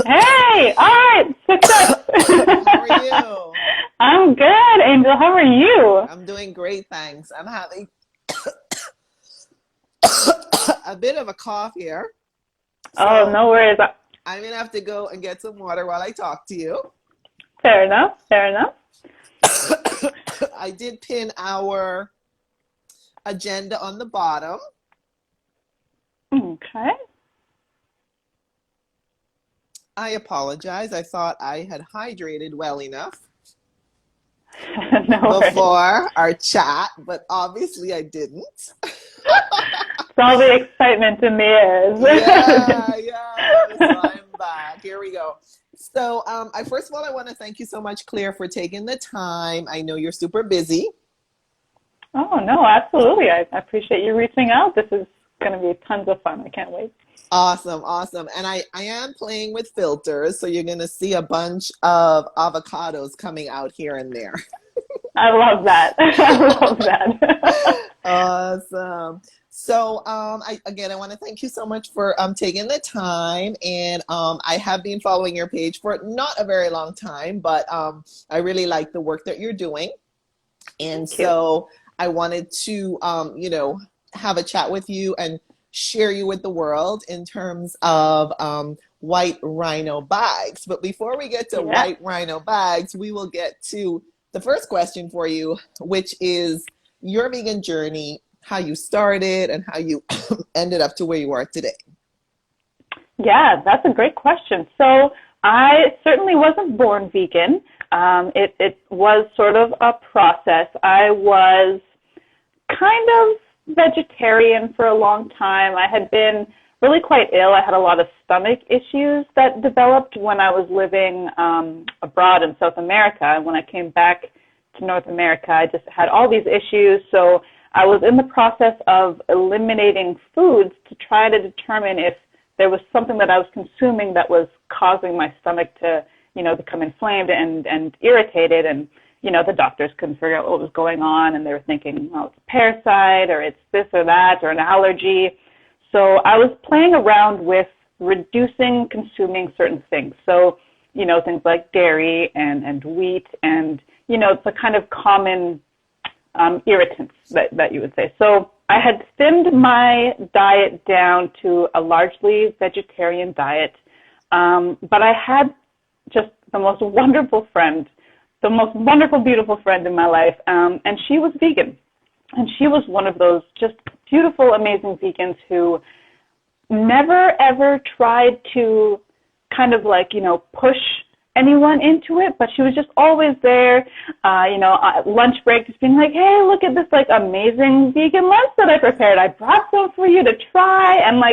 Hey, all right, success. How are you? I'm good, Angel. How are you? I'm doing great, thanks. I'm having a bit of a cough here, Oh, so no worries. I'm gonna have to go and get some water while I talk to you. Fair enough. Fair enough. I did pin our agenda on the bottom. Okay. I apologize. I thought I had hydrated well enough No worries. before our chat, but obviously I didn't. It's all the excitement in the Yeah, air. yeah. So I'm back. Here we go. So, I first of all, I want to thank you so much, Claire, for taking the time. I know you're super busy. Oh, no, absolutely. I appreciate you reaching out. This is going to be tons of fun. I can't wait. Awesome, awesome. And I am playing with filters, so you're going to see a bunch of avocados coming out here and there. I love that. I love that. Awesome. So, I want to thank you so much for taking the time. And I have been following your page for not a very long time, but I really like the work that you're doing. And Thank you. so I wanted to, have a chat with you and share you with the world in terms of white rhino bags. But before we get to Yeah. white rhino bags, we will get to the first question for you, which is your vegan journey, how you started, and how you ended up to where you are today. Yeah, that's a great question. So I certainly wasn't born vegan. It was sort of a process. I was kind of vegetarian for a long time. I had been really quite ill. I had a lot of stomach issues that developed when I was living abroad in South America. And when I came back to North America, I just had all these issues. So I was in the process of eliminating foods to try to determine if there was something that I was consuming that was causing my stomach to, become inflamed and irritated. And, the doctors couldn't figure out what was going on. And they were thinking, well, it's a parasite or it's this or that or an allergy. So I was playing around with reducing consuming certain things. So, things like dairy and wheat and, the kind of common irritants that you would say. So I had thinned my diet down to a largely vegetarian diet, but I had just the most wonderful friend, the most wonderful, beautiful friend in my life, and she was vegan. And she was one of those just beautiful, amazing vegans who never, ever tried to kind of push anyone into it, but she was just always there, at lunch break, just being like, hey, look at this amazing vegan lunch that I prepared. I brought some for you to try. And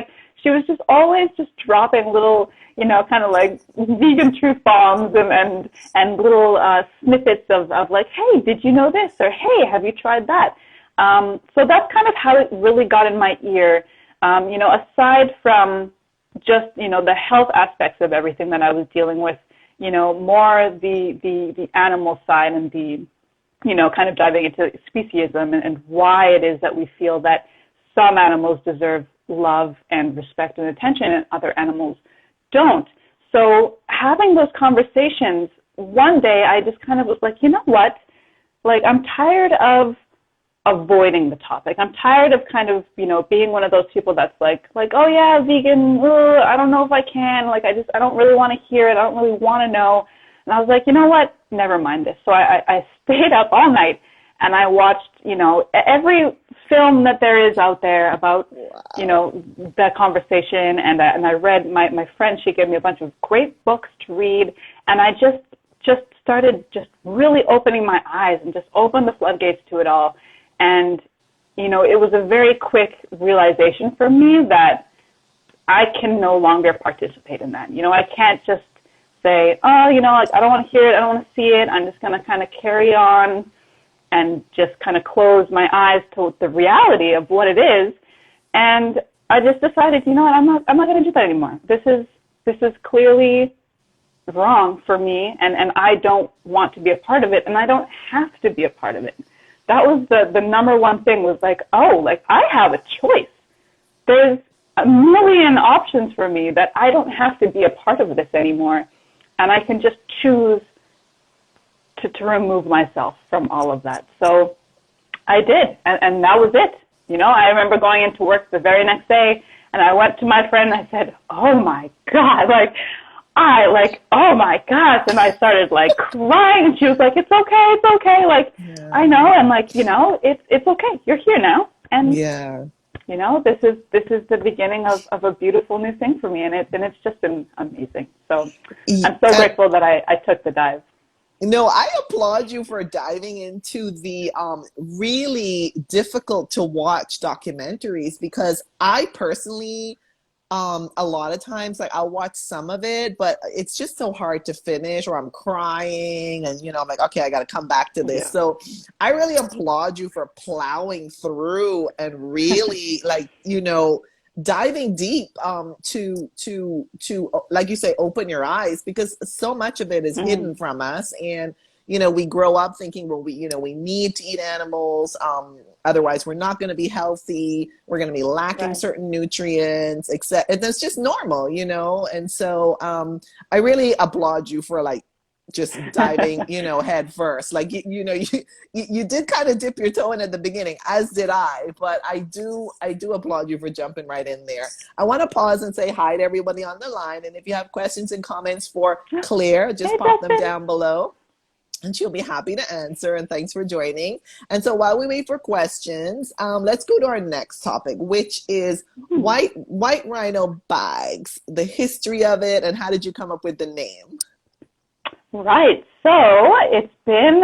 she was just always just dropping little, kind of vegan truth bombs and little snippets of hey, did you know this? Or hey, have you tried that? So that's kind of how it really got in my ear. Aside from just, the health aspects of everything that I was dealing with, more the animal side and the, kind of diving into speciesism and why it is that we feel that some animals deserve love and respect and attention and other animals don't. So having those conversations, one day I just kind of was like, you know what? I'm tired of avoiding the topic. I'm tired of kind of, being one of those people that's like, oh yeah, vegan, I don't know if I can, I don't really want to hear it. I don't really want to know. And I was like, you know what? Never mind this. So I stayed up all night and I watched, every film that there is out there about, that conversation. And I read, my friend, she gave me a bunch of great books to read. And I just started just really opening my eyes and just opened the floodgates to it all. And, it was a very quick realization for me that I can no longer participate in that. I can't just say, oh, I don't want to hear it. I don't want to see it. I'm just going to kind of carry on and just kind of close my eyes to the reality of what it is. And I just decided, you know what, I'm not going to do that anymore. This is clearly wrong for me, and I don't want to be a part of it, and I don't have to be a part of it. That was the number one thing was I have a choice. There's a million options for me that I don't have to be a part of this anymore. And I can just choose to remove myself from all of that. So I did, and that was it. You know, I remember going into work the very next day, and I went to my friend and I said, oh my God, oh my gosh. And I started like crying, and she was like, it's okay. Like, yeah. I know. And like, you know, it's okay. You're here now. And yeah, you know, this is the beginning of a beautiful new thing for me. And it's just been amazing. So I'm so grateful that I took the dive. No, I applaud you for diving into the really difficult to watch documentaries, because I personally, a lot of times, like, I'll watch some of it, but it's just so hard to finish, or I'm crying and, you know, I'm like, okay, I got to come back to this. Yeah. So I really applaud you for plowing through and really like, you know, diving deep to like you say, open your eyes, because so much of it is hidden from us. And you know, we grow up thinking, well, we need to eat animals, otherwise we're not going to be healthy, we're going to be lacking certain nutrients, except that's just normal, you know. And so I really applaud you for like just diving, you know, head first. Like, you know, you did kind of dip your toe in at the beginning, as did I, but I do applaud you for jumping right in there. I want to pause and say hi to everybody on the line. And if you have questions and comments for Claire, just pop them down below and she'll be happy to answer. And thanks for joining. And so while we wait for questions, let's go to our next topic, which is white Rhino bags, the history of it, and how did you come up with the name? Right. So it's been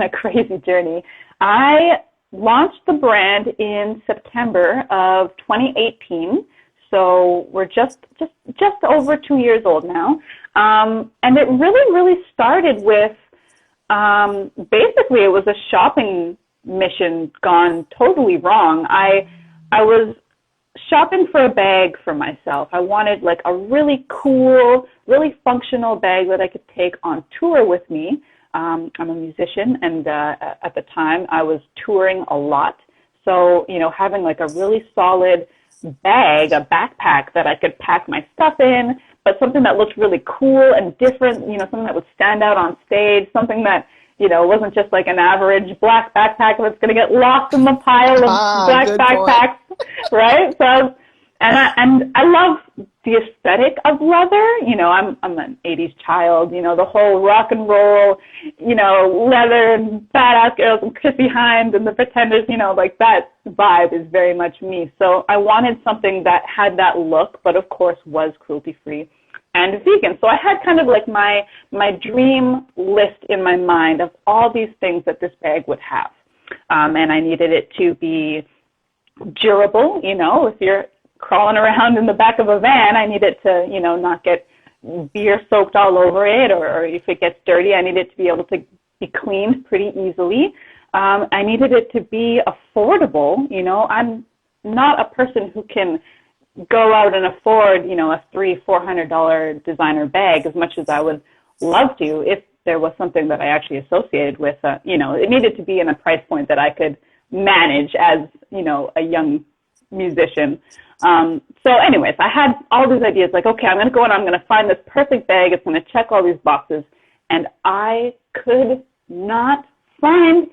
a crazy journey. I launched the brand in September of 2018. So we're just over 2 years old now. And it really started with, basically it was a shopping mission gone totally wrong. I was shopping for a bag for myself. I wanted like a really cool, really functional bag that I could take on tour with me. I'm a musician, and at the time I was touring a lot. So, you know, having like a really solid bag, a backpack that I could pack my stuff in, but something that looked really cool and different, you know, something that would stand out on stage, something that, you know, wasn't just like an average black backpack that's going to get lost in the pile of black backpacks, right? So, and I love the aesthetic of leather. You know, I'm an 80s child, you know, the whole rock and roll, you know, leather and badass girls and Chrissy Hines and the Pretenders, you know, like that vibe is very much me. So I wanted something that had that look, but of course was cruelty-free and vegan. So I had kind of like my dream list in my mind of all these things that this bag would have. And I needed it to be durable. You know, if you're crawling around in the back of a van, I need it to, you know, not get beer soaked all over it, or if it gets dirty, I need it to be able to be cleaned pretty easily. I needed it to be affordable. You know, I'm not a person who can go out and afford, you know, a $300-400 designer bag as much as I would love to if there was something that I actually associated with, you know, it needed to be in a price point that I could manage as, you know, a young musician. So anyways, I had all these ideas like, okay, I'm going to go and I'm going to find this perfect bag. It's going to check all these boxes. And I could not find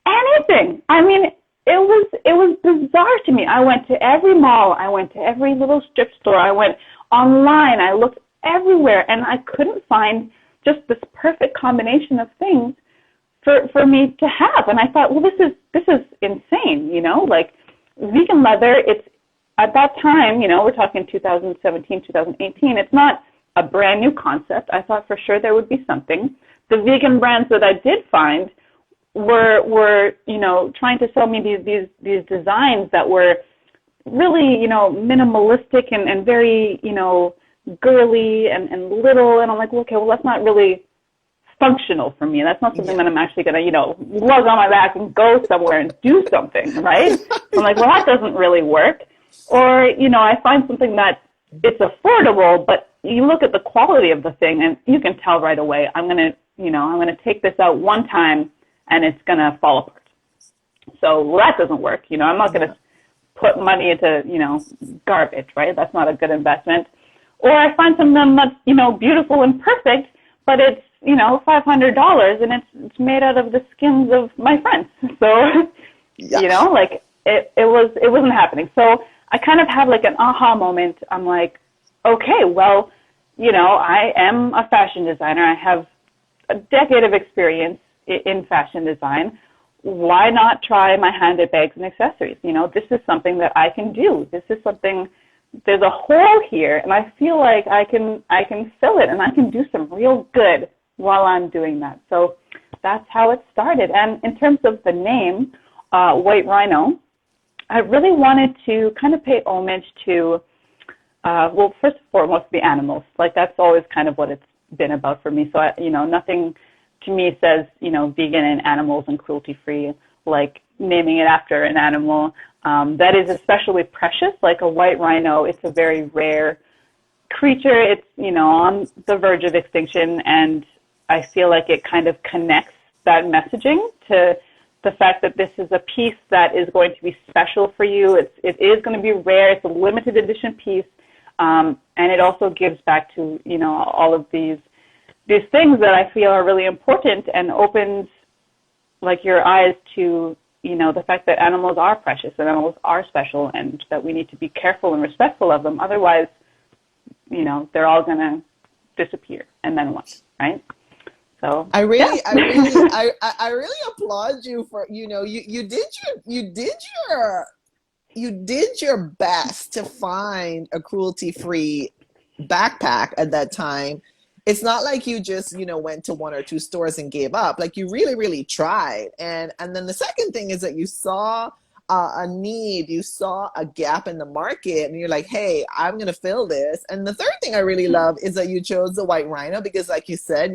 anything. I mean, it was bizarre to me. I went to every mall. I went to every little strip store. I went online. I looked everywhere, and I couldn't find just this perfect combination of things for me to have. And I thought, well, this is insane, you know, like vegan leather. It's at that time, you know, we're talking 2017, 2018. It's not a brand new concept. I thought for sure there would be something. The vegan brands that I did find were you know, trying to sell me these designs that were really, you know, minimalistic and very, you know, girly and little. And I'm like, okay, well, that's not really functional for me. That's not something that I'm actually going to, you know, lug on my back and go somewhere and do something, right? I'm like, well, that doesn't really work. Or, you know, I find something that it's affordable, but you look at the quality of the thing and you can tell right away, I'm going to take this out one time and it's going to fall apart. So, well, that doesn't work. You know, I'm not going to put money into, garbage, right? That's not a good investment. Or I find something that's, beautiful and perfect, but it's, $500 and it's made out of the skins of my friends. So, it wasn't happening. So I kind of had like an aha moment. I'm like, okay, well, I am a fashion designer. I have a decade of experience in fashion design. Why not try my handmade bags and accessories? This is something that I can do. This is something, there's a hole here, and I feel like I can fill it, and I can do some real good while I'm doing that. So that's how it started. And in terms of the name, White Rhino, I really wanted to kind of pay homage to, first and foremost, the animals. Like, that's always kind of what it's been about for me. So, nothing to me says, vegan and animals and cruelty-free, like naming it after an animal. That is especially precious, like a white rhino. It's a very rare creature. It's, on the verge of extinction, and I feel like it kind of connects that messaging to the fact that this is a piece that is going to be special for you. It is going to be rare. It's a limited edition piece. And it also gives back to, all of these things that I feel are really important, and opens like your eyes to, the fact that animals are precious and animals are special, and that we need to be careful and respectful of them. Otherwise, they're all going to disappear. And then what, right? So I really applaud you for, you did your best to find a cruelty-free backpack at that time. It's not like you just, went to one or two stores and gave up. Like, you really, really tried. And then the second thing is that you saw a need, you saw a gap in the market, and you're like, hey, I'm going to fill this. And the third thing I really love is that you chose the white rhino, because like you said,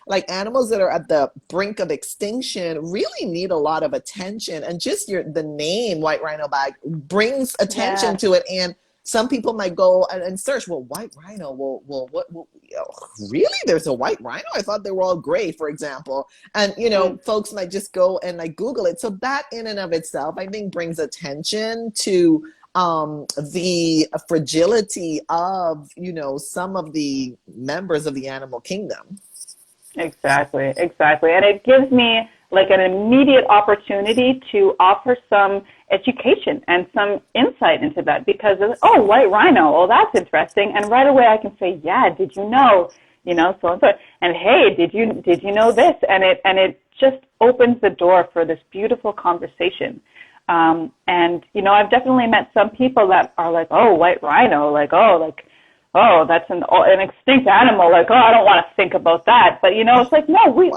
like, animals that are at the brink of extinction really need a lot of attention. And just the name White Rhino Bag brings attention to it. And some people might go and search, well, white rhino, what really? There's a white rhino? I thought they were all gray, for example. And, folks might just go and like Google it. So that in and of itself, I think, brings attention to the fragility of, some of the members of the animal kingdom. Exactly. And it gives me like an immediate opportunity to offer some education and some insight into that, because white rhino, oh, that's interesting. And right away I can say, yeah, did you know, so and so, and hey, did you know this? And it just opens the door for this beautiful conversation. And, I've definitely met some people that are like, oh, white rhino, oh, that's an extinct animal. Like, oh, I don't want to think about that. But, it's like, no, we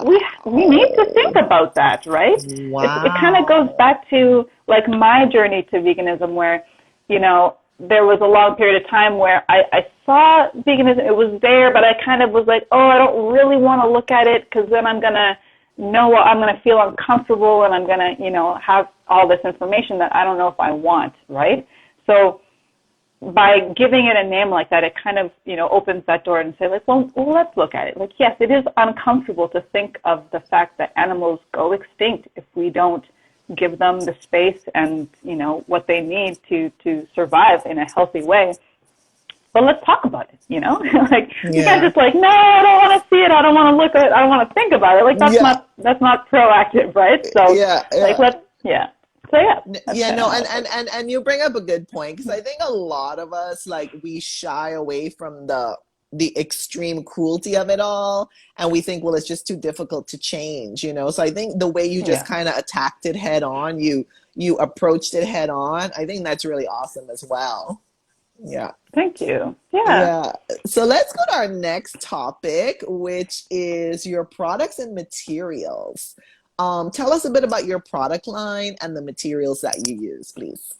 need to think about that, right? Wow. It kind of goes back to, like, my journey to veganism, where, there was a long period of time where I saw veganism. It was there, but I kind of was like, oh, I don't really want to look at it, because then I'm going to I'm going to feel uncomfortable, and I'm going to, have all this information that I don't know if I want, right? So by giving it a name like that, it kind of, opens that door and say, like, well, let's look at it. Like, yes, it is uncomfortable to think of the fact that animals go extinct if we don't give them the space and, what they need to survive in a healthy way. But let's talk about it, You can't just like, no, I don't want to see it. I don't want to look at it. I don't want to think about it. Like, that's not proactive, right? So, and you bring up a good point, because I think a lot of us, like, we shy away from the extreme cruelty of it all, and we think, well, it's just too difficult to change, So I think the way you just kind of attacked it head on, you approached it head on, I think that's really awesome as well. Yeah. Thank you. Yeah. So let's go to our next topic, which is your products and materials. Tell us a bit about your product line and the materials that you use, please.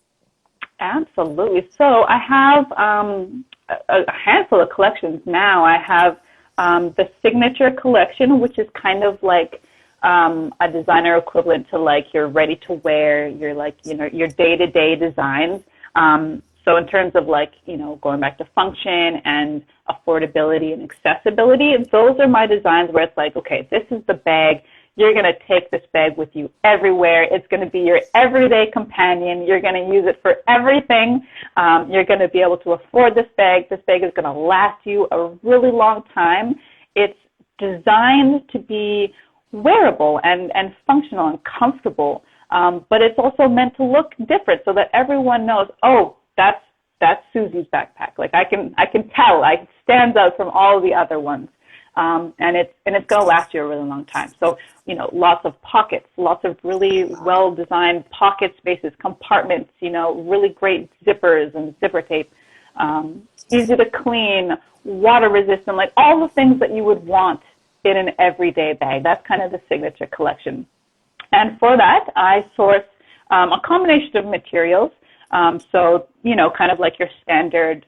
Absolutely. So I have a handful of collections now. I have the Signature collection, which is kind of like a designer equivalent to like your ready to wear, your like, your day-to-day designs. So in terms of like, going back to function and affordability and accessibility, and those are my designs where it's like, okay, this is the bag, you're going to take this bag with you everywhere. It's going to be your everyday companion. You're going to use it for everything. You're going to be able to afford this bag. This bag is going to last you a really long time. It's designed to be wearable and functional and comfortable, but it's also meant to look different so that everyone knows, oh, that's Susie's backpack. Like I can tell, it stands out from all the other ones. And it's going to last you a really long time. So, lots of pockets, lots of really well-designed pocket spaces, compartments, really great zippers and zipper tape, easy to clean, water resistant, like all the things that you would want in an everyday bag. That's kind of the signature collection. And for that, I source a combination of materials. So, kind of like your standard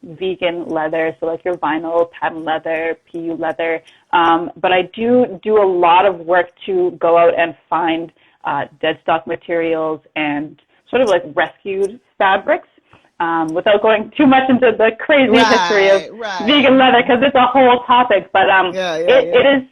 vegan leather, so like your vinyl, patent leather, PU leather. But I do a lot of work to go out and find dead stock materials and sort of like rescued fabrics, without going too much into the crazy history of vegan leather, because it's a whole topic. But it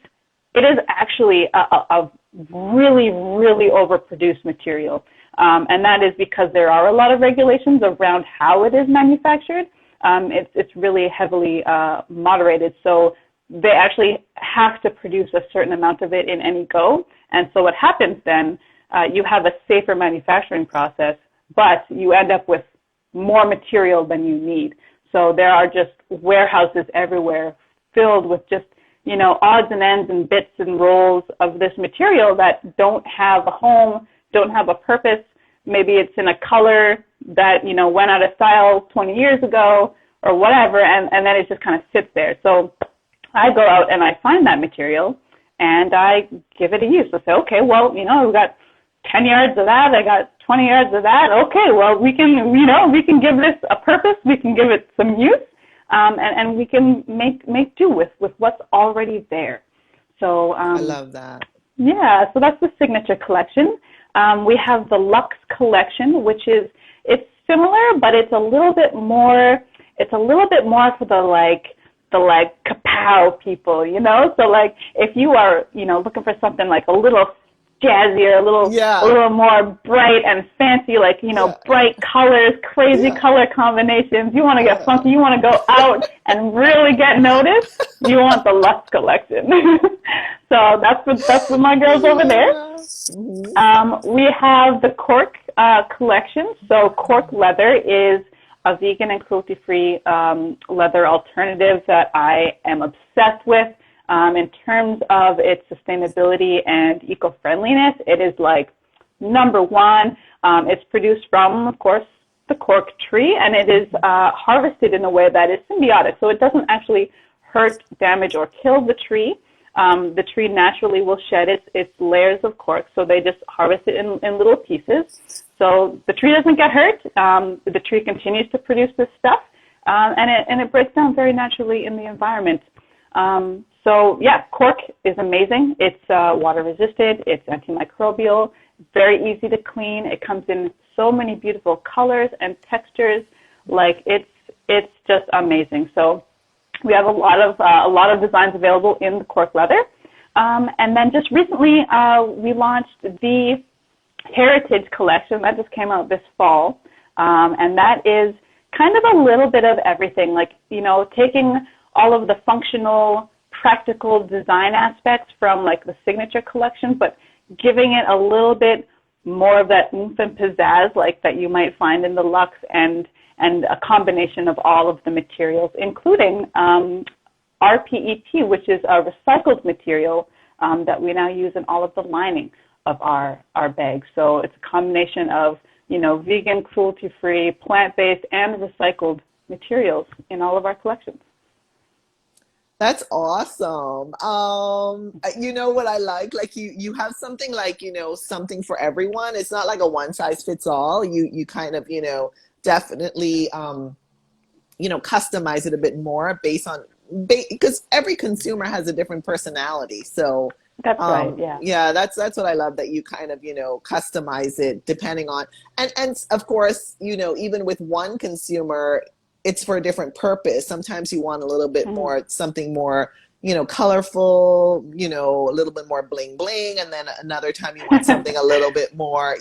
is actually a really, really overproduced material. And that is because there are a lot of regulations around how it is manufactured. It's really heavily moderated, so they actually have to produce a certain amount of it in any go. And so what happens then, you have a safer manufacturing process, but you end up with more material than you need. So there are just warehouses everywhere filled with just, odds and ends and bits and rolls of this material that don't have a home, don't have a purpose. Maybe it's in a color that, went out of style 20 years ago or whatever, and then it just kind of sits there. So I go out and I find that material and I give it a use. I say, okay, well, we got 10 yards of that, I got 20 yards of that. Okay, well, we can give this a purpose, we can give it some use, and we can make do with what's already there. So I love that. Yeah, so that's the signature collection. We have the Luxe collection, which is, it's similar, but it's a little bit more for the kapow people, So like if you are, looking for something like a little jazzier, a little more bright and fancy, like, bright colors, crazy color combinations. You want to get funky, you want to go out and really get noticed, you want the Luxe collection. So that's what my girls over there. We have the Cork collection. So Cork leather is a vegan and cruelty-free leather alternative that I am obsessed with. In terms of its sustainability and eco-friendliness, it is like number one. It's produced from, of course, the cork tree, and it is harvested in a way that is symbiotic. So it doesn't actually hurt, damage, or kill the tree. The tree naturally will shed its layers of cork, so they just harvest it in little pieces. So the tree doesn't get hurt. The tree continues to produce this stuff, and it breaks down very naturally in the environment. So yeah, cork is amazing. It's water resistant. It's antimicrobial. Very easy to clean. It comes in so many beautiful colors and textures. Like it's just amazing. So we have a lot of designs available in the cork leather. And then just recently we launched the Heritage collection that just came out this fall, and that is kind of a little bit of everything. Like taking all of the functional, practical design aspects from like the signature collection, but giving it a little bit more of that oomph and pizzazz like that you might find in the Luxe, and a combination of all of the materials, including RPET, which is a recycled material that we now use in all of the lining of our bags. So it's a combination of vegan, cruelty-free, plant-based, and recycled materials in all of our collections. That's awesome. You know what I like? Like you have something like, something for everyone. It's not like a one size fits all. You kind of, definitely, customize it a bit more based on, because every consumer has a different personality. So that's right. Yeah. Yeah. That's what I love, that you kind of, customize it depending on, and of course, even with one consumer, it's for a different purpose. Sometimes you want a little bit more, something more, colorful, a little bit more bling bling, and then another time you want something a little bit more,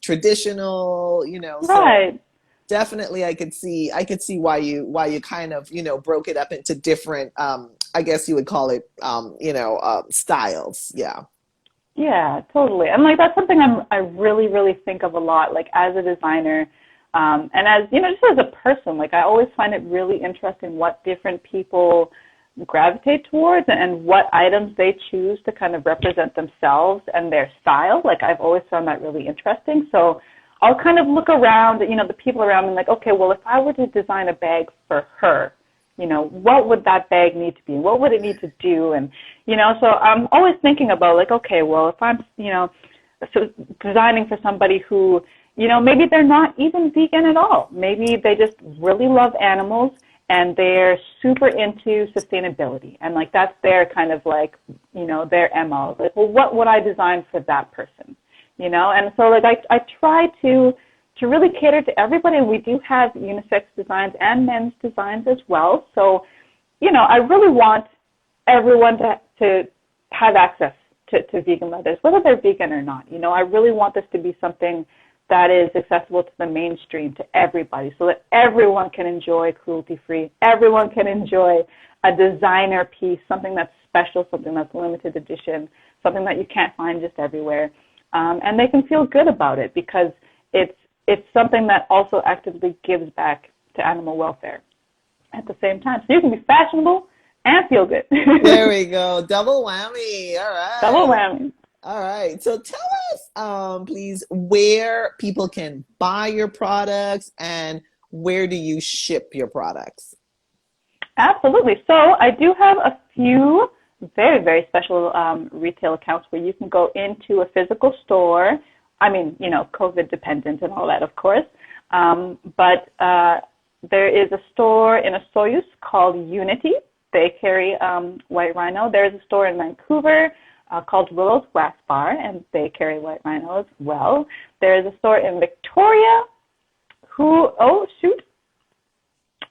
traditional, so Right. definitely I could see why you kind of, broke it up into different, I guess you would call it, styles. Yeah. Yeah, totally. And like that's something I really, really think of a lot, like as a designer, and as just as a person. Like I always find it really interesting what different people gravitate towards and what items they choose to kind of represent themselves and their style. Like I've always found that really interesting. So I'll kind of look around, the people around me, and like, okay, well, if I were to design a bag for her, what would that bag need to be? What would it need to do? And, so I'm always thinking about like, okay, well, if I'm, so designing for somebody who, maybe they're not even vegan at all. Maybe they just really love animals and they're super into sustainability. And like, that's their kind of like, their MO. Like, well, what would I design for that person? And so like, I try to really cater to everybody. And we do have unisex designs and men's designs as well. So, I really want everyone to have access to vegan leathers, whether they're vegan or not. I really want this to be something that is accessible to the mainstream, to everybody, so that everyone can enjoy cruelty-free. Everyone can enjoy a designer piece, something that's special, something that's limited edition, something that you can't find just everywhere. And they can feel good about it because it's something that also actively gives back to animal welfare at the same time. So you can be fashionable and feel good. There we go. Double whammy. All Double right. whammy. All right. So tell us, please, where people can buy your products and where do you ship your products? Absolutely. So I do have a few very, very special retail accounts where you can go into a physical store. I mean, COVID dependent and all that, of course. But there is a store in Osoyoos called Unity. They carry White Rhino. There's a store in Vancouver called Willow's Wax Bar, and they carry White Rhino as well. There is a store in Victoria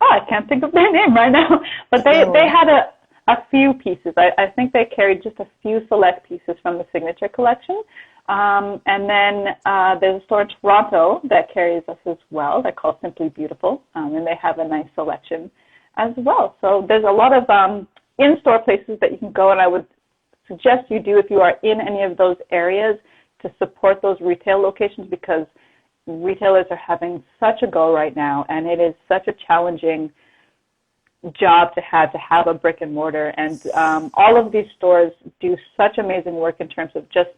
I can't think of their name right now. But they had a few pieces. I think they carried just a few select pieces from the Signature collection. And then there's a store in Toronto that carries us as well. They're called Simply Beautiful, and they have a nice selection as well. So there's a lot of in-store places that you can go, and I would suggest you do if you are in any of those areas to support those retail locations, because retailers are having such a go right now, and it is such a challenging job to have a brick and mortar. And all of these stores do such amazing work in terms of just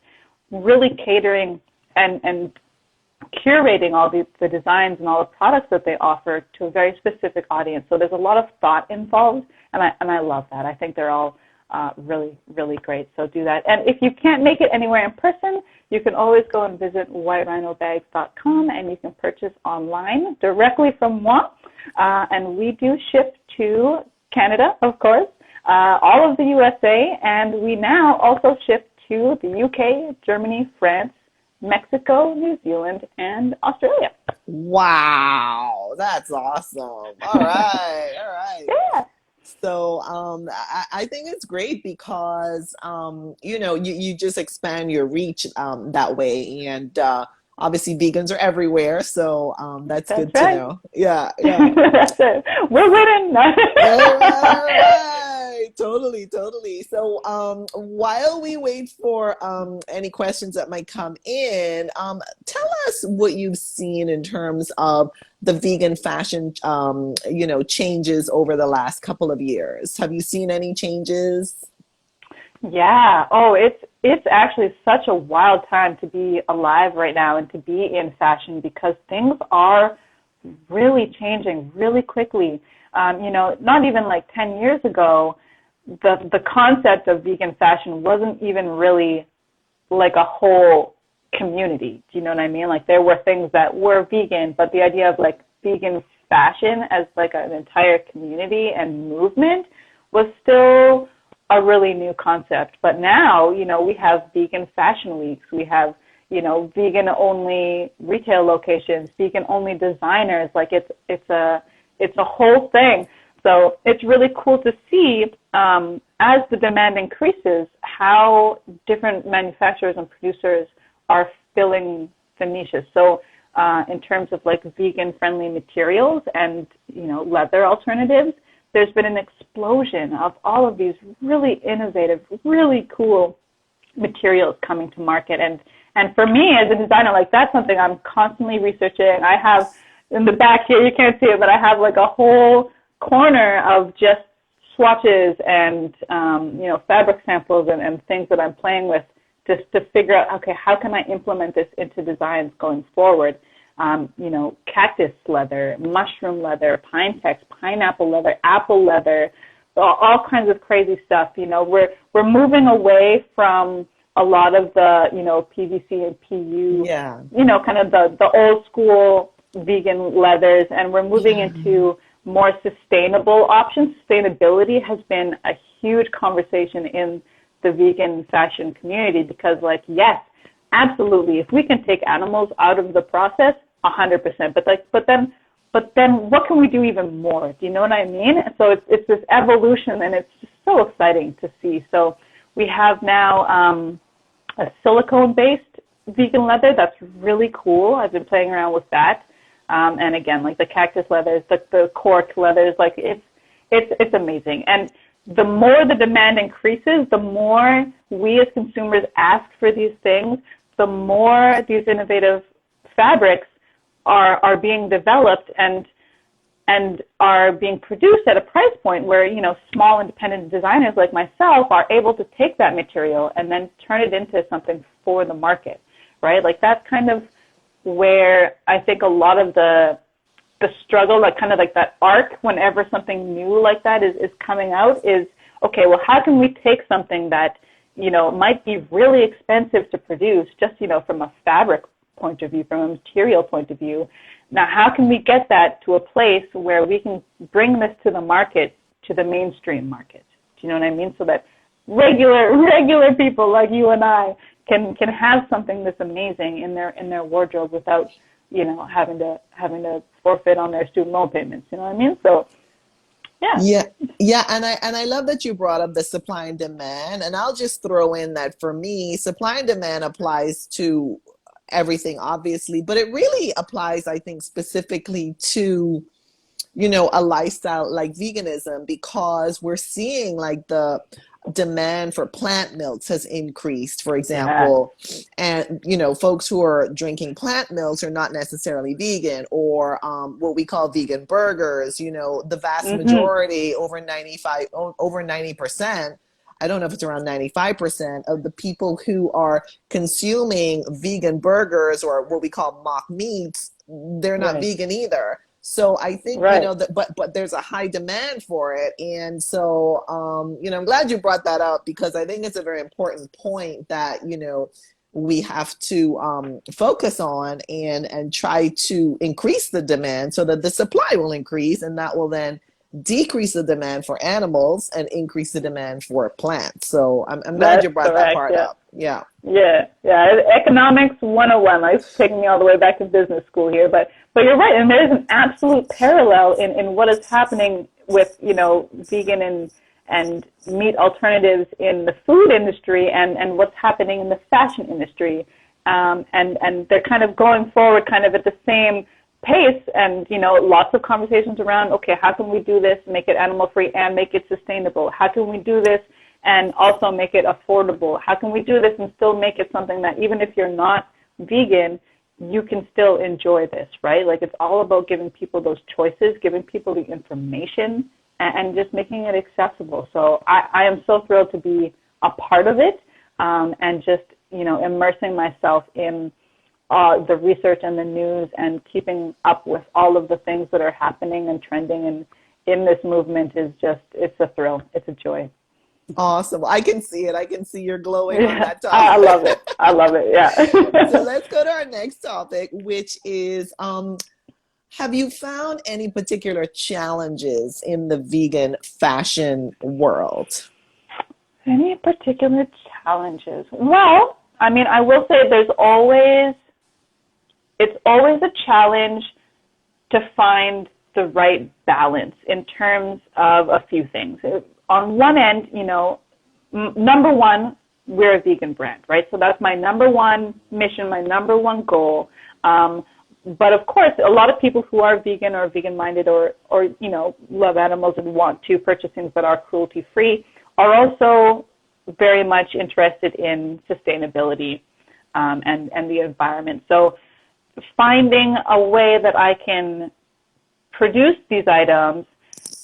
really catering and curating all the designs and all the products that they offer to a very specific audience. So there's a lot of thought involved, and I love that. I think they're all really, really great. So do that. And if you can't make it anywhere in person, you can always go and visit whiterhinobags.com, and you can purchase online directly from moi. And we do ship to Canada, of course, all of the USA, and we now also ship to the UK, Germany, France, Mexico, New Zealand, and Australia. Wow, that's awesome. All right, all right. Yeah. So I think it's great because, you just expand your reach that way. And obviously vegans are everywhere. So that's good right. to know. Yeah, yeah. That's it. We're winning. All right. Totally, totally. So while we wait for any questions that might come in, tell us what you've seen in terms of the vegan fashion, changes over the last couple of years. Have you seen any changes? Yeah. Oh, it's actually such a wild time to be alive right now and to be in fashion, because things are really changing really quickly. Not even like 10 years ago, the concept of vegan fashion wasn't even really like a whole community. Do you know what I mean? Like there were things that were vegan, but the idea of like vegan fashion as like an entire community and movement was still a really new concept. But now, we have vegan fashion weeks. We have, vegan only retail locations, vegan only designers. Like it's a whole thing. So it's really cool to see, as the demand increases, how different manufacturers and producers are filling the niches. So in terms of like vegan-friendly materials and, leather alternatives, there's been an explosion of all of these really innovative, really cool materials coming to market. And for me as a designer, like that's something I'm constantly researching. I have in the back here, you can't see it, but I have like a whole corner of just swatches and, fabric samples and things that I'm playing with just to figure out, okay, how can I implement this into designs going forward? Cactus leather, mushroom leather, pine tex, pineapple leather, apple leather, all kinds of crazy stuff. We're moving away from a lot of the, PVC and PU, kind of the old school vegan leathers, and we're moving into more sustainable options. Sustainability has been a huge conversation in the vegan fashion community because, yes, absolutely, if we can take animals out of the process, 100%. But then what can we do even more? Do you know what I mean? So it's this evolution, and it's just so exciting to see. So we have now a silicone-based vegan leather that's really cool. I've been playing around with that. And again, like the cactus leathers, the cork leathers, like it's amazing. And the more the demand increases, the more we as consumers ask for these things, the more these innovative fabrics are being developed and are being produced at a price point where, small independent designers like myself are able to take that material and then turn it into something for the market, right? Like that's kind of where I think a lot of the struggle, like kind of like that arc whenever something new like that is coming out is, okay, well, how can we take something that, might be really expensive to produce just, from a fabric point of view, from a material point of view. Now, how can we get that to a place where we can bring this to the market, to the mainstream market? Do you know what I mean? So that regular people like you and I can have something that's amazing in their wardrobe without, having to forfeit on their student loan payments. You know what I mean? So, yeah, and I love that you brought up the supply and demand. And I'll just throw in that for me, supply and demand applies to everything, obviously, but it really applies, I think, specifically to, a lifestyle like veganism, because we're seeing like the demand for plant milks has increased, for example. And, folks who are drinking plant milks are not necessarily vegan, or what we call vegan burgers, the vast majority, over 90%, I don't know if it's around 95% of the people who are consuming vegan burgers or what we call mock meats, they're not vegan either. So I think, but there's a high demand for it. And so, I'm glad you brought that up, because I think it's a very important point that, we have to focus on and try to increase the demand so that the supply will increase, and that will then decrease the demand for animals and increase the demand for plants. So I'm glad you brought that part up. Yeah. Economics 101, like taking me all the way back to business school here. But you're right, and there's an absolute parallel in what is happening with, vegan and meat alternatives in the food industry and what's happening in the fashion industry. And they're kind of going forward kind of at the same pace, and lots of conversations around, okay, how can we do this, make it animal free and make it sustainable? How can we do this and also make it affordable? How can we do this and still make it something that even if you're not vegan, you can still enjoy this, right? Like it's all about giving people those choices, giving people the information, and just making it accessible. So I am so thrilled to be a part of it, and just immersing myself in the research and the news and keeping up with all of the things that are happening and trending and in this movement is just, it's a thrill. It's a joy. Awesome. I can see it. I can see you're glowing on that topic. I love it. I love it. Yeah. So let's go to our next topic, which is, have you found any particular challenges in the vegan fashion world? Any particular challenges? Well, I mean, I will say it's always a challenge to find the right balance in terms of a few things. On one end, you know, number one, we're a vegan brand, right? So that's my number one mission, my number one goal. But of course, a lot of people who are vegan or vegan-minded or you know, love animals and want to purchase things that are cruelty-free are also very much interested in sustainability and the environment. So finding a way that I can produce these items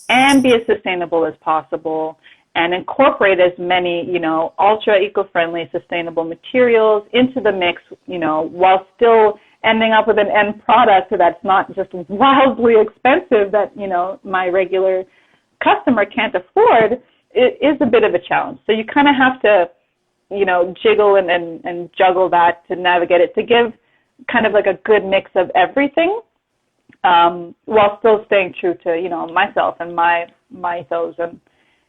and be as sustainable as possible and incorporate as many, you know, ultra eco-friendly, sustainable materials into the mix, you know, while still ending up with an end product that's not just wildly expensive that, you know, my regular customer can't afford, it is a bit of a challenge. So you kind of have to, you know, jiggle and juggle that to navigate it, to give kind of like a good mix of everything, while still staying true to, you know, myself and my ethos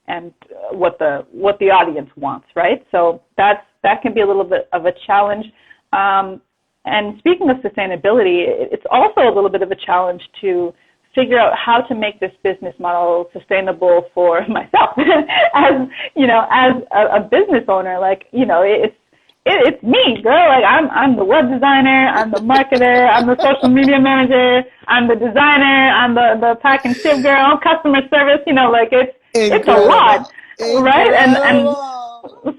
and what the audience wants, right? So that can be a little bit of a challenge. And speaking of sustainability, it's also a little bit of a challenge to figure out how to make this business model sustainable for myself as, you know, as a business owner. Like, you know, it's me, girl. Like I'm the web designer, I'm the marketer, I'm the social media manager, I'm the designer, I'm the pack and ship girl, customer service. You know, like it's a lot, right? And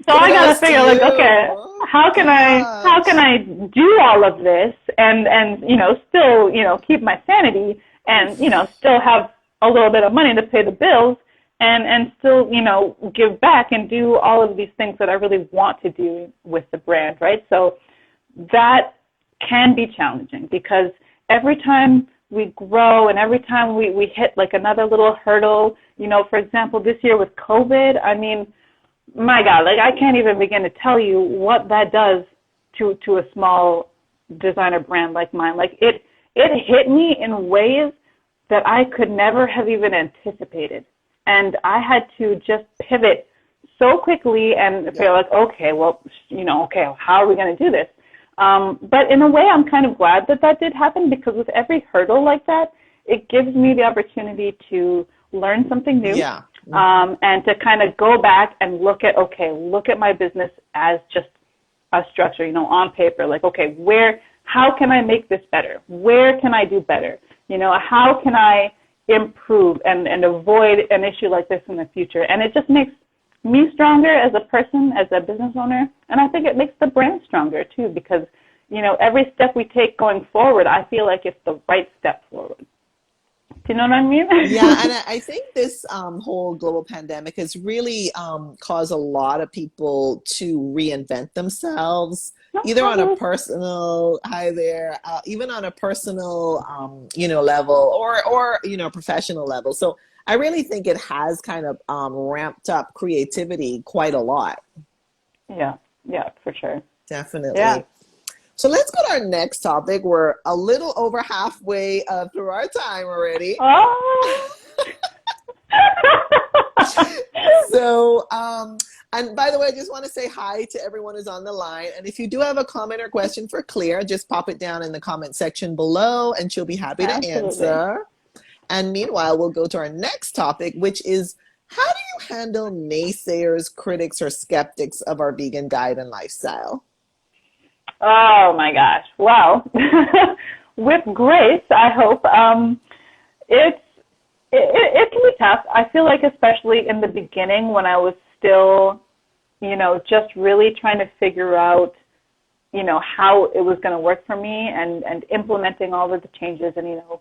so I gotta figure, like, okay, how can I do all of this and you know, still, you know, keep my sanity and, you know, still have a little bit of money to pay the bills and still, you know, give back and do all of these things that I really want to do with the brand, right? So that can be challenging because every time we grow and every time we hit like another little hurdle, you know, for example, this year with COVID, I mean, my God, like I can't even begin to tell you what that does to a small designer brand like mine. Like it hit me in ways that I could never have even anticipated. And I had to just pivot so quickly and feel like, okay, well, you know, okay, how are we going to do this? But in a way, I'm kind of glad that did happen because with every hurdle like that, it gives me the opportunity to learn something new. Yeah. And to kind of go back and look at my business as just a structure, you know, on paper, like, okay, how can I make this better? Where can I do better? You know, how can I improve and avoid an issue like this in the future? And it just makes me stronger as a person, as a business owner. And I think it makes the brand stronger too, because, you know, every step we take going forward, I feel like it's the right step forward. Do you know what I mean? Yeah, and I think this whole global pandemic has really caused a lot of people to reinvent themselves, either on a personal, even on a personal, you know, level or, you know, professional level. So I really think it has kind of ramped up creativity quite a lot. Yeah, for sure. Definitely. Yeah. So let's go to our next topic. We're a little over halfway through our time already. Oh. So, and by the way, I just want to say hi to everyone who's on the line. And if you do have a comment or question for Claire, just pop it down in the comment section below and she'll be happy to answer. And meanwhile, we'll go to our next topic, which is, how do you handle naysayers, critics, or skeptics of our vegan diet and lifestyle? Oh my gosh. Wow. With grace, I hope. It can be tough. I feel like especially in the beginning when I was still, you know, just really trying to figure out, you know, how it was going to work for me and implementing all of the changes and, you know,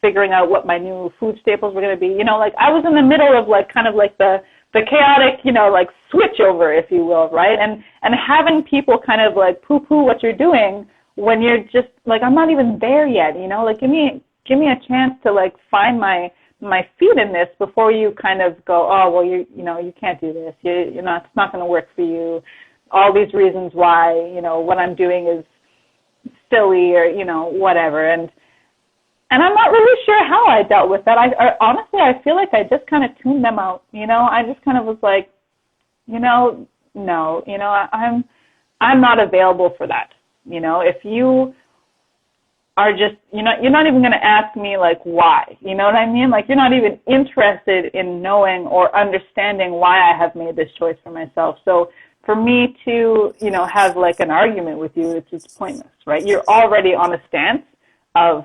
figuring out what my new food staples were going to be. You know, like I was in the middle of like kind of like the chaotic, you know, like switch over, if you will, right? And having people kind of like poo-poo what you're doing when you're just like, I'm not even there yet, you know, like give me a chance to like find my feet in this before you kind of go, oh, well, you know, you can't do this. You're not, it's not going to work for you. All these reasons why, you know, what I'm doing is silly or, you know, whatever. And I'm not really sure how I dealt with that. Honestly, I feel like I just kind of tuned them out. You know, I just kind of was like, you know, no, you know, I'm not available for that. You know, if you are just, you're not even going to ask me like why, you know what I mean? Like you're not even interested in knowing or understanding why I have made this choice for myself. So for me to, have like an argument with you, it's just pointless, right? You're already on a stance of,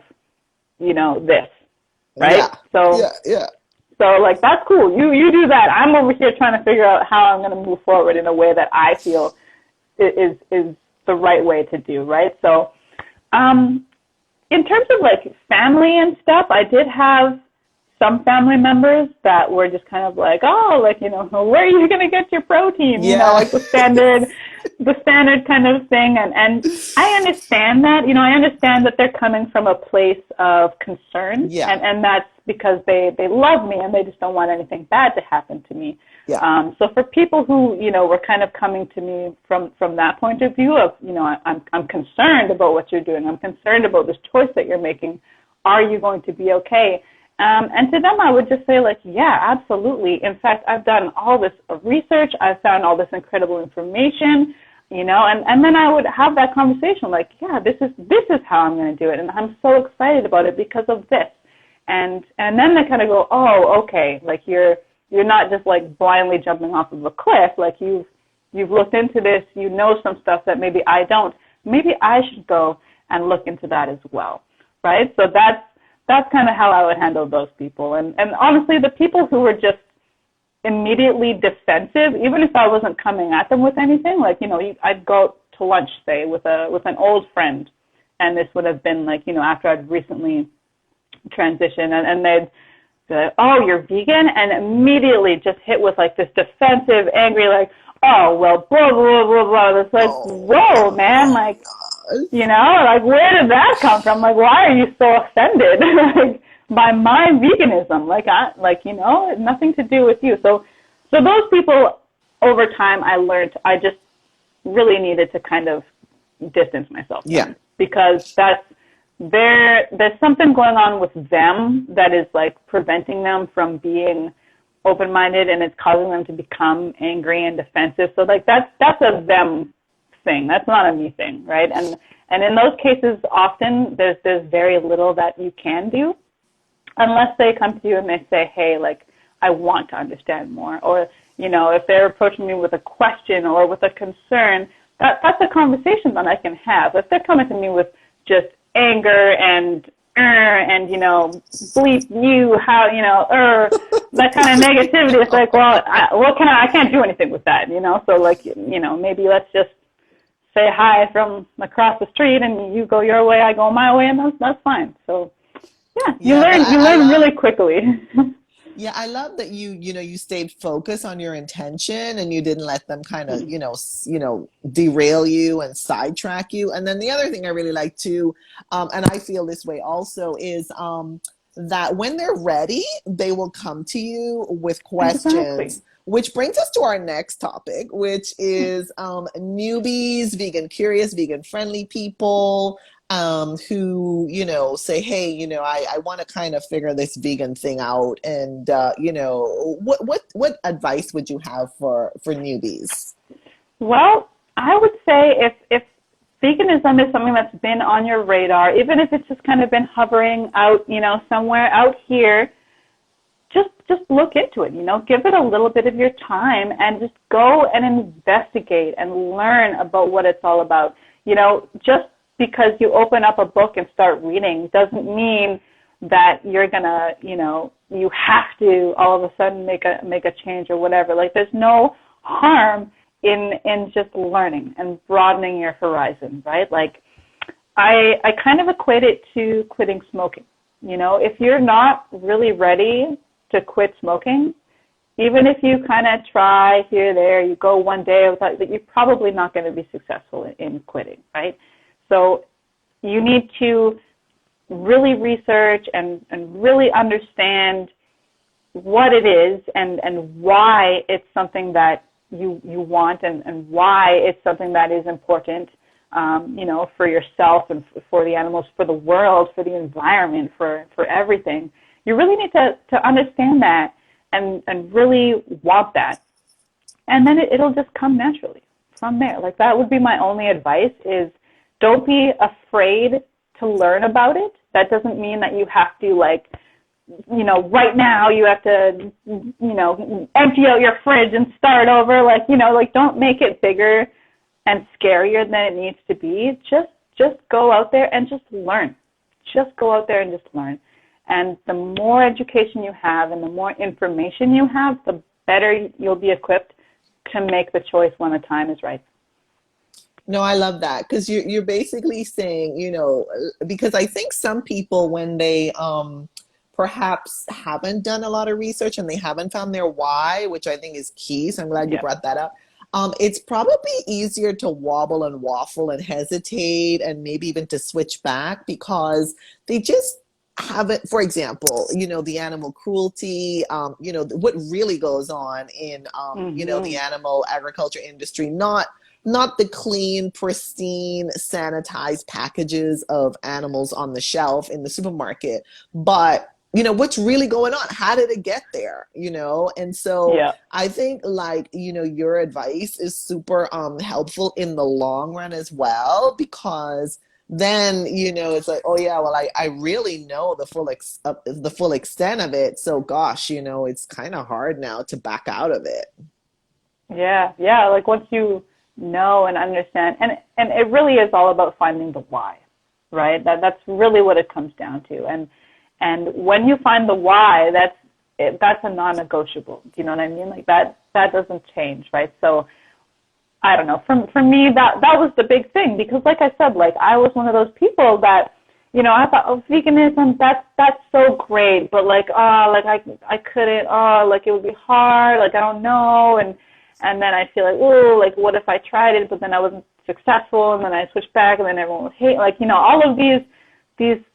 this, right? Yeah. So, Yeah. so like, that's cool. You do that. I'm over here trying to figure out how I'm going to move forward in a way that I feel is the right way to do, right? So, in terms of like family and stuff, I did have some family members that were just kind of like, oh, like, where are you going to get your protein? Yeah. Like the standard kind of thing. And I understand that, I understand that they're coming from a place of concern. Yeah. And that's because they love me and they just don't want anything bad to happen to me. Yeah. So for people who, were kind of coming to me from that point of view of, I'm concerned about what you're doing. I'm concerned about this choice that you're making. Are you going to be okay? And to them, I would just say, like, yeah, absolutely. In fact, I've done all this research. I've found all this incredible information, and then I would have that conversation, like, yeah, this is how I'm going to do it. And I'm so excited about it because of this. And then they kind of go, oh, okay, like you're not just like blindly jumping off of a cliff. Like you've looked into this, some stuff that maybe I don't. Maybe I should go and look into that as well, right? So that's kind of how I would handle those people. And honestly, the people who were just immediately defensive, even if I wasn't coming at them with anything, like, I'd go to lunch, say, with an old friend, and this would have been like, after I'd recently transitioned, and they'd say, oh, you're vegan? And immediately just hit with like this defensive, angry, like, oh, well, blah, blah, blah, blah. It's like, whoa, man, like, like, where did that come from? Like, why are you so offended like, by my veganism? Nothing to do with you. So those people, over time, I learned I just really needed to kind of distance myself from. Yeah. Because there's something going on with them that is like preventing them from being open-minded, and it's causing them to become angry and defensive. So like that's a them thing. That's not a me thing, right? And in those cases, often there's very little that you can do unless they come to you and they say, hey, like, I want to understand more. Or, if they're approaching me with a question or with a concern, that's a conversation that I can have. If they're coming to me with just anger and bleep you, how, that kind of negativity, it's like, well, I can't do anything with that, so like, maybe let's just say hi from across the street and you go your way, I go my way, and that's fine. So yeah, you learn really quickly. Yeah, I love that you stayed focused on your intention and you didn't let them kind of, derail you and sidetrack you. And then the other thing I really like too, and I feel this way also, is that when they're ready, they will come to you with questions. Exactly. Which brings us to our next topic, which is newbies, vegan curious, vegan friendly people who, say, hey, I want to kind of figure this vegan thing out. And, what advice would you have for newbies? Well, I would say if veganism is something that's been on your radar, even if it's just kind of been hovering out, somewhere out here, just look into it, give it a little bit of your time and just go and investigate and learn about what it's all about. Just because you open up a book and start reading doesn't mean that you're gonna, you have to all of a sudden make a change or whatever. Like, there's no harm in just learning and broadening your horizon, right? Like, I kind of equate it to quitting smoking. If you're not really ready to quit smoking, even if you kind of try here, there, you go one day without, you're probably not going to be successful in quitting, right? So you need to really research and really understand what it is and why it's something that you want and why it's something that is important, for yourself and for the animals, for the world, for the environment, for everything. You really need to understand that and really want that. And then it'll just come naturally from there. Like, that would be my only advice is don't be afraid to learn about it. That doesn't mean that you have to like, you know, right now you have to, you know, empty out your fridge and start over. Like, you know, like don't make it bigger and scarier than it needs to be. Just go out there and just learn. Just go out there and just learn. And the more education you have and the more information you have, the better you'll be equipped to make the choice when the time is right. No, I love that, because you're basically saying, you know, because I think some people, when they perhaps haven't done a lot of research and they haven't found their why, which I think is key, so I'm glad you brought that up. It's probably easier to wobble and waffle and hesitate and maybe even to switch back because they just haven't, for example, you know, the animal cruelty, you know, what really goes on in, you know, the animal agriculture industry, not the clean, pristine, sanitized packages of animals on the shelf in the supermarket, but you know, what's really going on? How did it get there? You know? And so I think like, you know, your advice is super helpful in the long run as well, because then, you know, it's like, oh yeah, well, I really know the full extent of it. So gosh, you know, it's kind of hard now to back out of it. Yeah. Like once you know and understand, and it really is all about finding the why, right? That's really what it comes down to. And when you find the why, that's a non-negotiable. Do you know what I mean? Like that doesn't change, right? So I don't know. For me, that was the big thing, because like I said, like I was one of those people that, you know, I thought, oh, veganism, that's so great, but like, I couldn't, like it would be hard, like I don't know, and then I feel like, oh, like what if I tried it, but then I wasn't successful, and then I switched back, and then everyone would hate, like, you know, all of these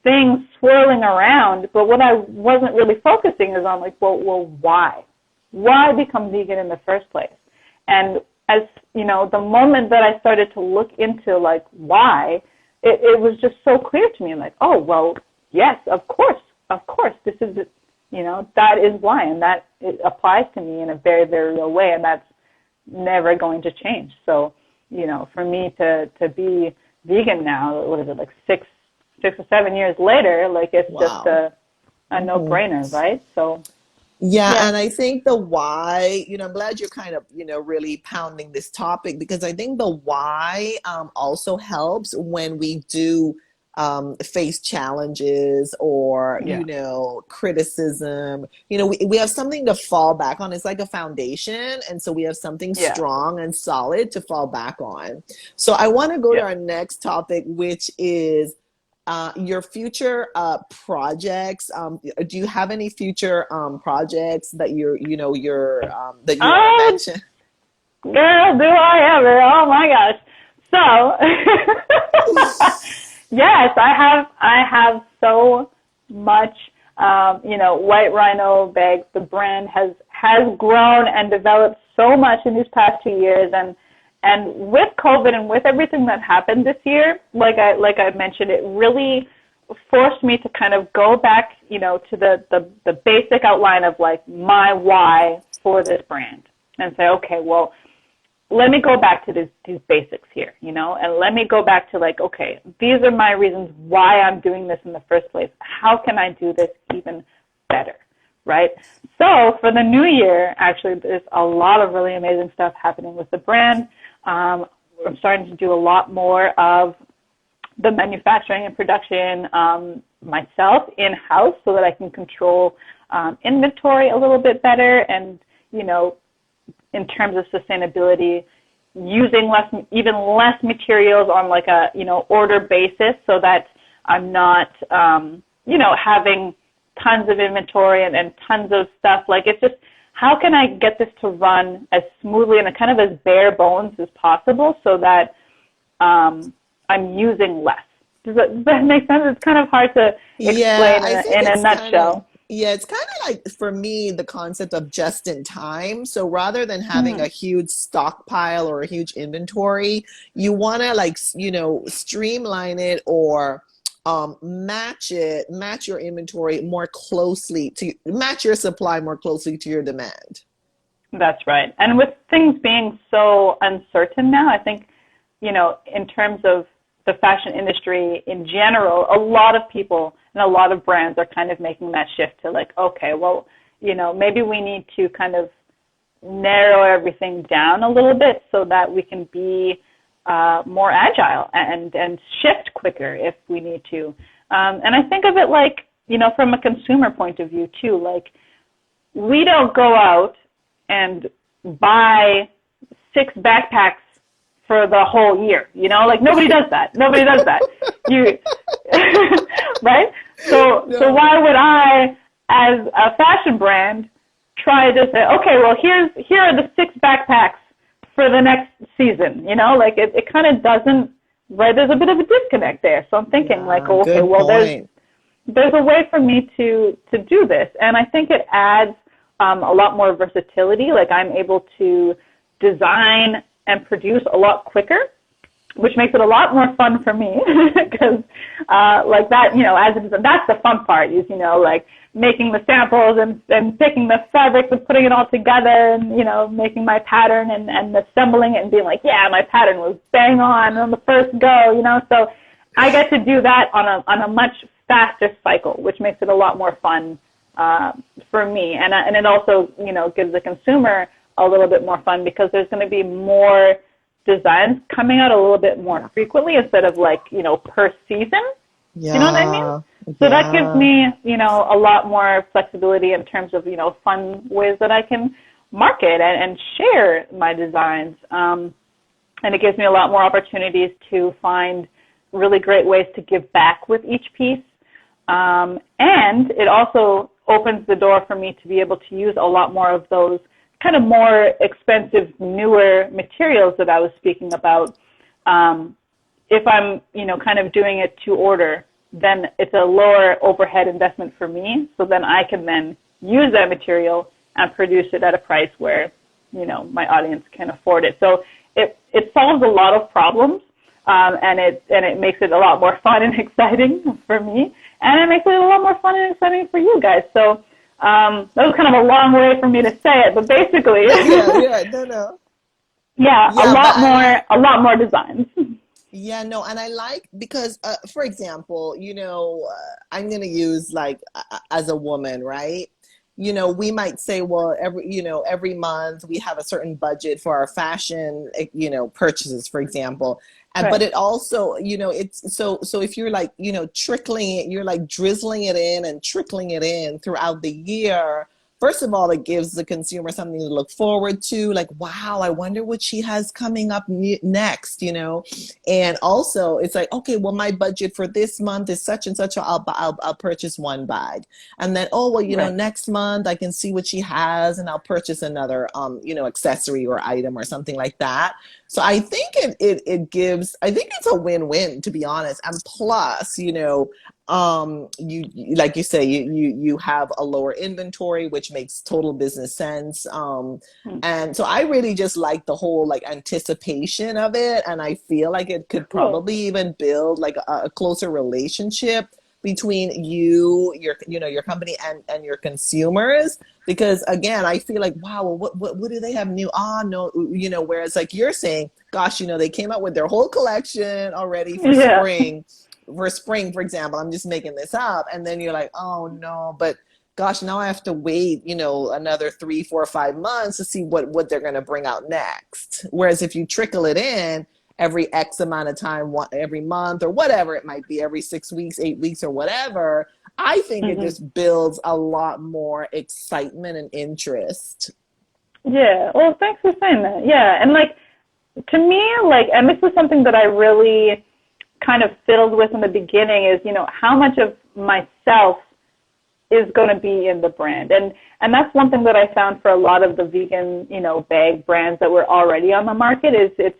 things swirling around. But what I wasn't really focusing is on like, well, why? Why become vegan in the first place? And as, you know, the moment that I started to look into like why, it was just so clear to me. Like, oh, well, yes, of course, this is, you know, that is why, and that it applies to me in a very, very real way, and that's never going to change. So, you know, for me to be vegan now, what is it, like 6 or 7 years later, like it's just a no-brainer, right? So yeah, and I think the why, you know, I'm glad you're kind of, you know, really pounding this topic, because I think the why also helps when we do face challenges or, you know, criticism. You know, we have something to fall back on. It's like a foundation. And so we have something strong and solid to fall back on. So I want to go to our next topic, which is your future projects. Do you have any future projects that you're that you want to mention? Girl, do I ever? Oh my gosh! So, yes, I have so much. You know, White Rhino bags. The brand has grown and developed so much in these past 2 years, and with COVID and with everything that happened this year, like I mentioned, it really forced me to kind of go back, you know, to the basic outline of like my why for this brand, and say, okay, well, let me go back to these basics here, you know, and let me go back to like, okay, these are my reasons why I'm doing this in the first place. How can I do this even better, right? So for the new year, actually, there's a lot of really amazing stuff happening with the brand. I'm starting to do a lot more of the manufacturing and production myself in-house, so that I can control inventory a little bit better, and, you know, in terms of sustainability, using even less materials on like a, you know, order basis, so that I'm not, you know, having tons of inventory and tons of stuff. Like, it's just, how can I get this to run as smoothly and kind of as bare bones as possible, so that I'm using less? Does that make sense? It's kind of hard to explain in a nutshell. It's kind of like, for me, the concept of just in time. So rather than having a huge stockpile or a huge inventory, you want to, like, you know, streamline it, or match your inventory more closely match your supply more closely to your demand. That's right. And with things being so uncertain now, I think, you know, in terms of the fashion industry in general, a lot of people and a lot of brands are kind of making that shift to like, okay, well, you know, maybe we need to kind of narrow everything down a little bit so that we can be more agile and shift quicker if we need to. And I think of it like, you know, from a consumer point of view too, like we don't go out and buy 6 backpacks for the whole year, you know, like nobody does that. Nobody does that. You, right? So why would I, as a fashion brand, try to say, okay, well, here are the 6 backpacks for the next season, you know, like it kind of doesn't, right? There's a bit of a disconnect there. So I'm thinking like, oh, okay, well, there's a way for me to do this. And I think it adds a lot more versatility. Like I'm able to design and produce a lot quicker, which makes it a lot more fun for me because like that, you know, that's the fun part is, you know, like making the samples and picking the fabrics and putting it all together and, you know, making my pattern and assembling it and being like, yeah, my pattern was bang on the first go, you know. So I get to do that on a much faster cycle, which makes it a lot more fun for me. And it also, you know, gives the consumer a little bit more fun because there's going to be more designs coming out a little bit more frequently instead of like, you know, per season. Yeah. You know what I mean? So that gives me, you know, a lot more flexibility in terms of, you know, fun ways that I can market and share my designs. And it gives me a lot more opportunities to find really great ways to give back with each piece. And it also opens the door for me to be able to use a lot more of those kind of more expensive, newer materials that I was speaking about. If I'm, you know, kind of doing it to order, then it's a lower overhead investment for me. So then I can then use that material and produce it at a price where, you know, my audience can afford it. So it solves a lot of problems, and it makes it a lot more fun and exciting for me, and it makes it a lot more fun and exciting for you guys. So that was kind of a long way for me to say it, but basically, a lot more designs. Yeah, no, and I like because, for example, you know, I'm going to use like as a woman, right? You know, we might say, well, every month we have a certain budget for our fashion, you know, purchases, for example. Right. But it also, you know, it's so if you're like, you know, trickling it, you're like drizzling it in and trickling it in throughout the year. First of all, it gives the consumer something to look forward to, like, wow, I wonder what she has coming up next, you know? And also it's like, okay, well, my budget for this month is such and such, I'll purchase 1 bag. And then, oh, well, you know, next month I can see what she has and I'll purchase another, you know, accessory or item or something like that. So I think it gives, I think it's a win-win, to be honest. And plus, you know, you like you say, you have a lower inventory, which makes total business sense. And so I really just like the whole like anticipation of it, and I feel like it could probably even build like a closer relationship between your company and your consumers, because again, I feel like, wow, well, what do they have new? No, you know, whereas like you're saying, gosh, you know, they came out with their whole collection already for spring. For spring, for example, I'm just making this up. And then you're like, oh no, but gosh, now I have to wait, you know, another 3, 4, 5 months to see what they're going to bring out next. Whereas if you trickle it in every X amount of time, every month or whatever it might be, every 6 weeks, 8 weeks or whatever, I think it just builds a lot more excitement and interest. Yeah. Well, thanks for saying that. Yeah. And like, to me, like, and this was something that I really kind of fiddled with in the beginning is, you know, how much of myself is going to be in the brand. And that's one thing that I found for a lot of the vegan, you know, bag brands that were already on the market is it's,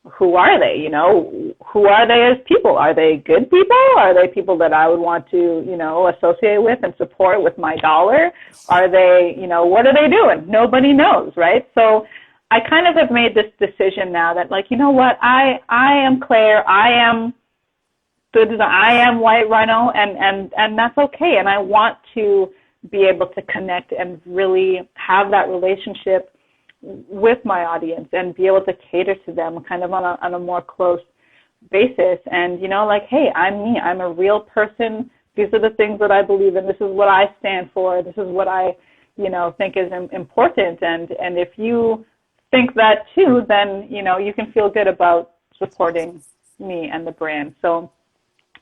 who are they? You know, who are they as people? Are they good people? Are they people that I would want to, you know, associate with and support with my dollar? Are they, you know, what are they doing? Nobody knows, right? So I kind of have made this decision now that, like, you know what, I am Claire, I am good design, I am White Rhino, and that's okay. And I want to be able to connect and really have that relationship with my audience and be able to cater to them kind of on a more close basis. And, you know, like, hey, I'm me. I'm a real person. These are the things that I believe in. This is what I stand for. This is what I, you know, think is important. And if you think that too, then, you know, you can feel good about supporting me and the brand. So,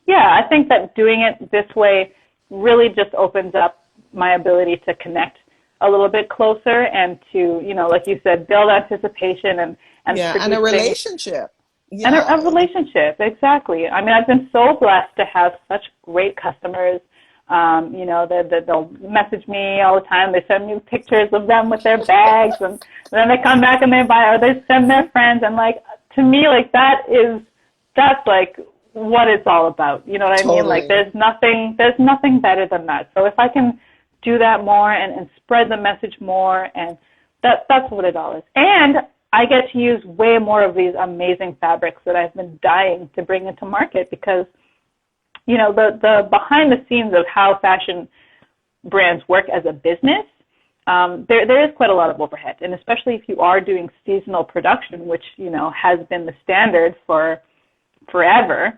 yeah, I think that doing it this way really just opens up my ability to connect a little bit closer and to, you know, like you said, build anticipation and and a relationship. And a relationship, exactly. I mean, I've been so blessed to have such great customers. You know, they'll message me all the time. They send me pictures of them with their bags, and then they come back and they buy, or they send their friends. And like, to me, like that's like what it's all about. You know what I mean? Like, there's nothing better than that. So if I can do that more and spread the message more, and that's what it all is. And I get to use way more of these amazing fabrics that I've been dying to bring into market, because, you know, the behind the scenes of how fashion brands work as a business, there is quite a lot of overhead. And especially if you are doing seasonal production, which, you know, has been the standard for forever,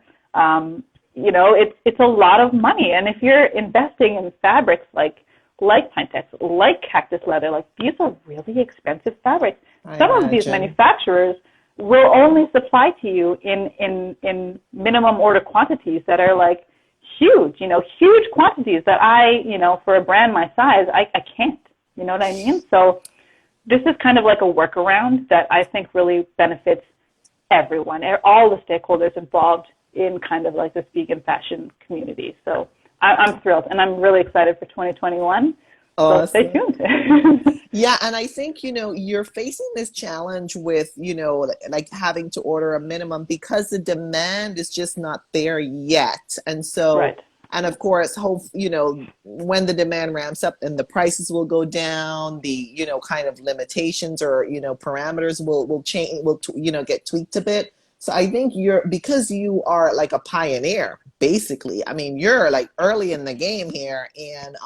you know, it's a lot of money. And if you're investing in fabrics like Pine-Tex, like cactus leather, like, these are really expensive fabrics. Some of these manufacturers will only supply to you in minimum order quantities that are like huge, you know, huge quantities that I, you know, for a brand my size, I can't, you know what I mean? So this is kind of like a workaround that I think really benefits everyone, all the stakeholders involved in kind of like this vegan fashion community. So I'm thrilled, and I'm really excited for 2021. Awesome. So stay tuned. Yeah, and I think, you know, you're facing this challenge with, you know, like having to order a minimum because the demand is just not there yet. And so, and of course, you know, when the demand ramps up, then the prices will go down, the, you know, kind of limitations or, you know, parameters will change, you know, get tweaked a bit. So I think because you are like a pioneer, basically. I mean, you're like early in the game here, and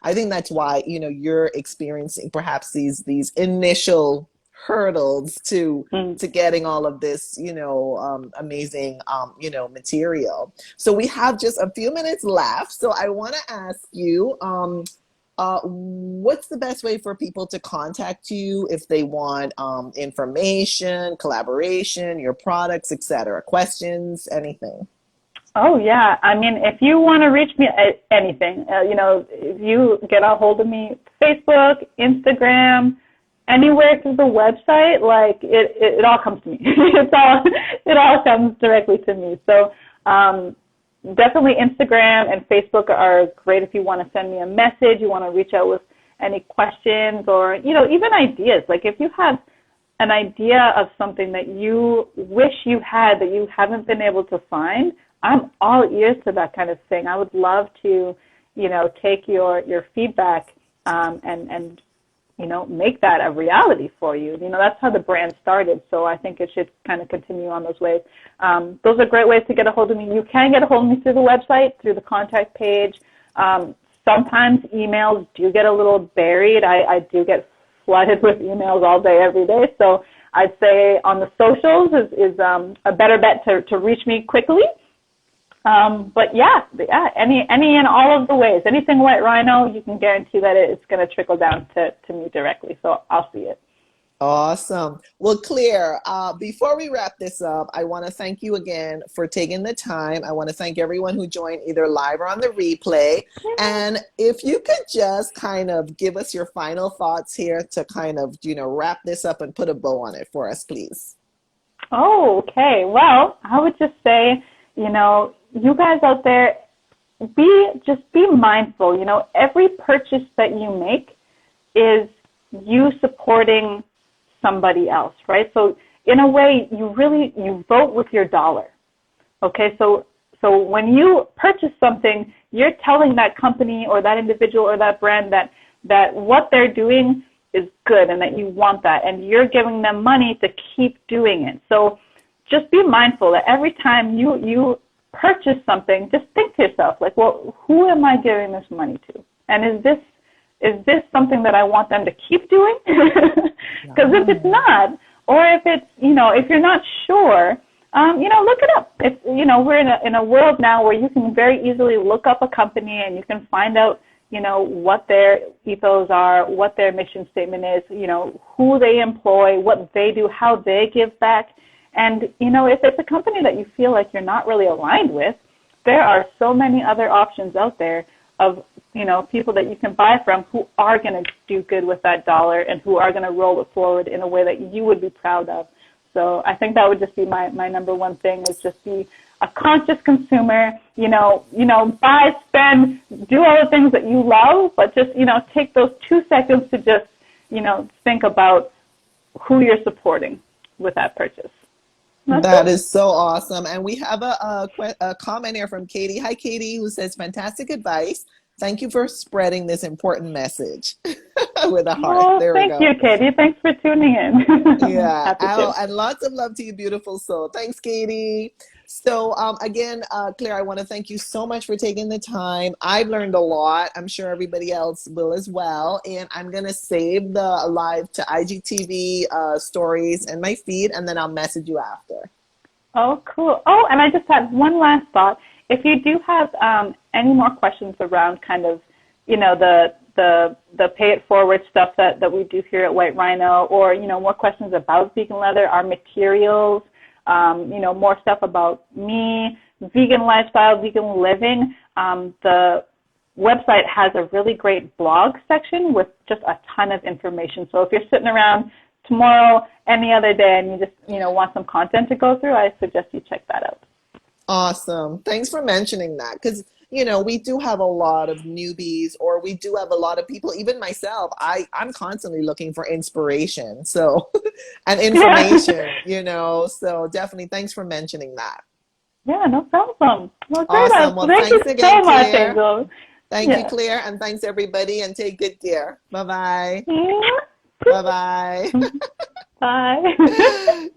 I think that's why, you know, you're experiencing perhaps these initial hurdles to getting all of this, you know, amazing, you know, material. So we have just a few minutes left. So I want to ask you, what's the best way for people to contact you if they want information, collaboration, your products, etc.? Questions, anything? Oh, yeah. I mean, if you want to reach me at anything, you know, if you get a hold of me, Facebook, Instagram, anywhere through the website, like it all comes to me. It all comes directly to me. So definitely Instagram and Facebook are great if you want to send me a message, you want to reach out with any questions, or, you know, even ideas. Like, if you have an idea of something that you wish you had that you haven't been able to find, I'm all ears to that kind of thing. I would love to, you know, take your feedback and you know, make that a reality for you. You know, that's how the brand started, so I think it should kind of continue on those ways. Those are great ways to get a hold of me. You can get a hold of me through the website, through the contact page. Sometimes emails do get a little buried. I do get flooded with emails all day, every day. So I'd say on the socials is a better bet to reach me quickly. But yeah, any and all of the ways, anything White Rhino, you can guarantee that it's going to trickle down to me directly. So I'll see it. Awesome. Well, Claire, before we wrap this up, I want to thank you again for taking the time. I want to thank everyone who joined either live or on the replay. And if you could just kind of give us your final thoughts here to kind of, you know, wrap this up and put a bow on it for us, please. Oh, okay. Well, I would just say, you know, you guys out there, be mindful. You know, every purchase that you make is you supporting somebody else, right? So in a way, you vote with your dollar. Okay, so when you purchase something, you're telling that company or that individual or that brand that what they're doing is good and that you want that, and you're giving them money to keep doing it. So just be mindful that every time you purchase something, just think to yourself, like, well, who am I giving this money to? And is this something that I want them to keep doing? Because if it's not, or if it's, you know, if you're not sure, look it up. It's, we're in a world now where you can very easily look up a company and you can find out, what their ethos are, what their mission statement is, who they employ, what they do, how they give back. And, if it's a company that you feel like you're not really aligned with, there are so many other options out there of, people that you can buy from who are going to do good with that dollar and who are going to roll it forward in a way that you would be proud of. So I think that would just be my number one thing, is just be a conscious consumer, buy, spend, do all the things that you love, but just, take those 2 seconds to just, think about who you're supporting with that purchase. That is so awesome. And we have a comment here from Katie. Hi, Katie, who says, fantastic advice. Thank you for spreading this important message with a heart. Oh, there we go. Thank you, Katie. Thanks for tuning in. Yeah. And lots of love to you, beautiful soul. Thanks, Katie. So again, Claire, I want to thank you so much for taking the time. I've learned a lot. I'm sure everybody else will as well. And I'm going to save the live to IGTV stories and my feed, and then I'll message you after. Oh, cool. Oh, and I just had one last thought. If you do have any more questions around kind of, the pay it forward stuff that we do here at White Rhino, or, more questions about vegan leather, our materials, more stuff about me, vegan lifestyle, vegan living, the website has a really great blog section with just a ton of information. So if you're sitting around tomorrow, any other day, and you just, want some content to go through, I suggest you check that out. Awesome. Thanks for mentioning that, because we do have a lot of newbies, or we do have a lot of people, even myself, I'm constantly looking for inspiration, so, and information, so definitely thanks for mentioning that. Yeah, no problem. Well, great. Awesome. Well, thank you again, so much, Claire. Angel. Thank you, Claire, and thanks everybody, and take good care. Bye-bye. Yeah. Bye-bye. Bye.